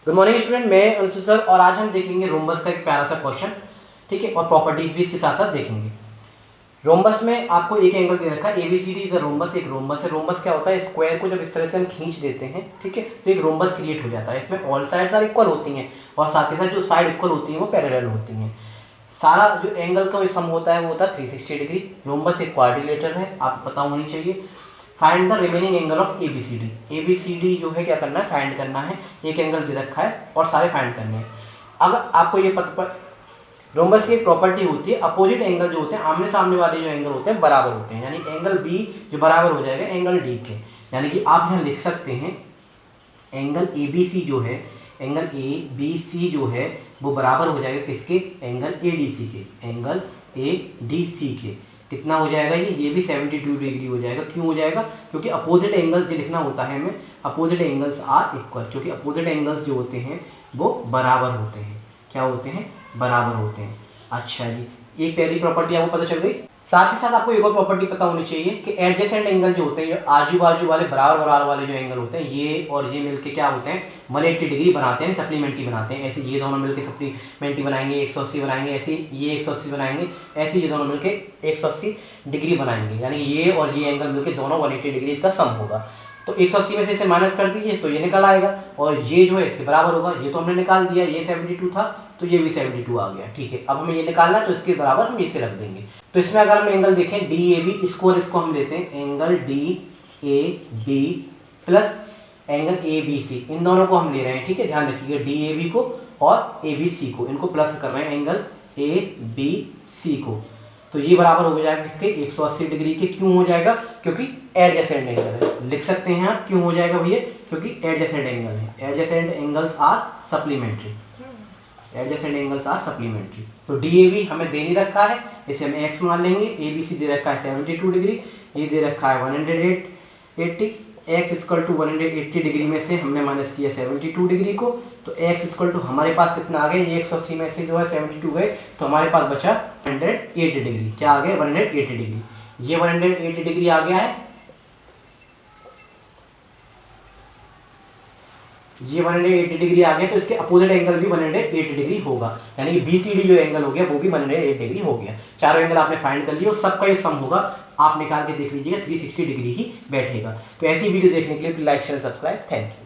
Good morning student, मैं Anshu sir और आज हम देखेंगे रोम्बस का एक प्यारा सा क्वेश्चन। ठीक है, और प्रॉपर्टीज भी इसके साथ साथ देखेंगे। रोम्बस में आपको एक एंगल दे रखा है एबीसीडी इज अ रोम्बस। एक रोम्बस है। रोम्बस क्या होता है? स्क्वायर को जब इस तरह से हम खींच देते हैं, ठीक है, तो एक रोम्बस क्रिएट हो जाता है। इसमें ऑल साइड्स आर इक्वल होती हैं और साथ ही साथ जो साइड इक्वल होती हैं वो पैरेलल होती हैं। सारा जो एंगल का सम होता है वो होता है 360 डिग्री। रोम्बस एक क्वाड्रिलेटरल है, आपको पता होनी चाहिए। Find the remaining angle of ABCD. ABCD जो है क्या करना है? फाइंड करना है। एक एंगल दे रखा है और सारे फाइंड करने हैं। अगर आपको ये पता रोम्बस की एक प्रॉपर्टी होती है, अपोजिट एंगल जो होते हैं, आमने सामने वाले जो एंगल होते हैं बराबर होते हैं, यानी एंगल बी जो बराबर हो जाएगा एंगल डी के। यानी कि आप यहाँ लिख सकते हैं एंगल ए बी सी जो है, एंगल ए बी सी जो है वो बराबर हो जाएगा किसके? एंगल ए डी सी के। एंगल ए डी सी के कितना हो जाएगा? ये भी 72 डिग्री हो जाएगा। क्यों हो जाएगा? क्योंकि अपोजिट एंगल्स जो लिखना होता है हमें, अपोजिट एंगल्स आर इक्वल, क्योंकि अपोजिट एंगल्स जो होते हैं वो बराबर होते हैं। क्या होते हैं? बराबर होते हैं। अच्छा जी, एक पहली प्रॉपर्टी आपको पता चल गई। साथ ही साथ आपको एक और प्रॉपर्टी पता होनी चाहिए कि एडजेसेंट एंगल जो होते हैं, जो आजू बाजू वाले बराबर बराबर वाले जो एंगल होते हैं, ये और ये मिलके क्या होते हैं? 180 डिग्री बनाते हैं, सप्लीमेंट्री बनाते हैं। ऐसे ये दोनों मिलके सप्लीमेंट्री बनाएंगे, 180 बनाएंगे। ऐसे ये 180 बनाएंगे, ऐसे ये दोनों मिलके 180 डिग्री बनाएंगे। यानी ये और ये एंगल मिलके दोनों 180 डिग्री इसका सम होगा। तो 180 में से इसे माइनस कर दीजिए तो ये निकल आएगा, और ये जो है इसके बराबर होगा। ये तो हमने निकाल दिया, ये 72 था तो ये भी 72 आ गया। ठीक है, अब हमें ये निकालना है तो इसके बराबर हम इसे रख देंगे। तो इसमें अगर हम एंगल देखें डी ए बी, इसको हम लेते हैं angle D A B plus angle A B C, इन दोनों को हम ले रहे हैं। ठीक है, ध्यान रखिएगा डी ए बी को और ए बी सी को, इनको प्लस कर रहे हैं एंगल ए बी सी को। तो ये बराबर हो जाएगा किसके? 180 डिग्री के। क्यों हो जाएगा? क्योंकि एडजेसेंट एंगल है। लिख सकते हैं आप क्यों हो जाएगा भैया? क्योंकि एडजेसेंट एंगल है। Adjacent angles are supplementary. Adjacent angles are supplementary. तो डी ए बी हमें दे नहीं रखा है, इसे हम एक्स मान लेंगे। ए बी सी दे रखा है 72 डिग्री, ये दे रखा है 180। एक्स इक्वल टू 180 डिग्री में से हमने माइनस किया 72 डिग्री को, तो एक्स इक्वल टू हमारे पास कितना आ गया? ये 180 में से जो है 72 गए तो हमारे पास बचा 180 डिग्री। क्या आ गया? 180 डिग्री। ये 180 डिग्री आ गया है, ये 180 डिग्री आ गया, तो इसके अपोजिट एंगल भी 180 डिग्री होगा। यानी कि बीसीडी जो एंगल हो गया वो भी 180 डिग्री हो गया। चारों एंगल आपने फाइंड कर लिए और सबका ये सम होगा। आप निकाल के देख लीजिएगा 360 डिग्री ही बैठेगा। तो ऐसी वीडियो देखने के लिए like share subscribe. Thank you.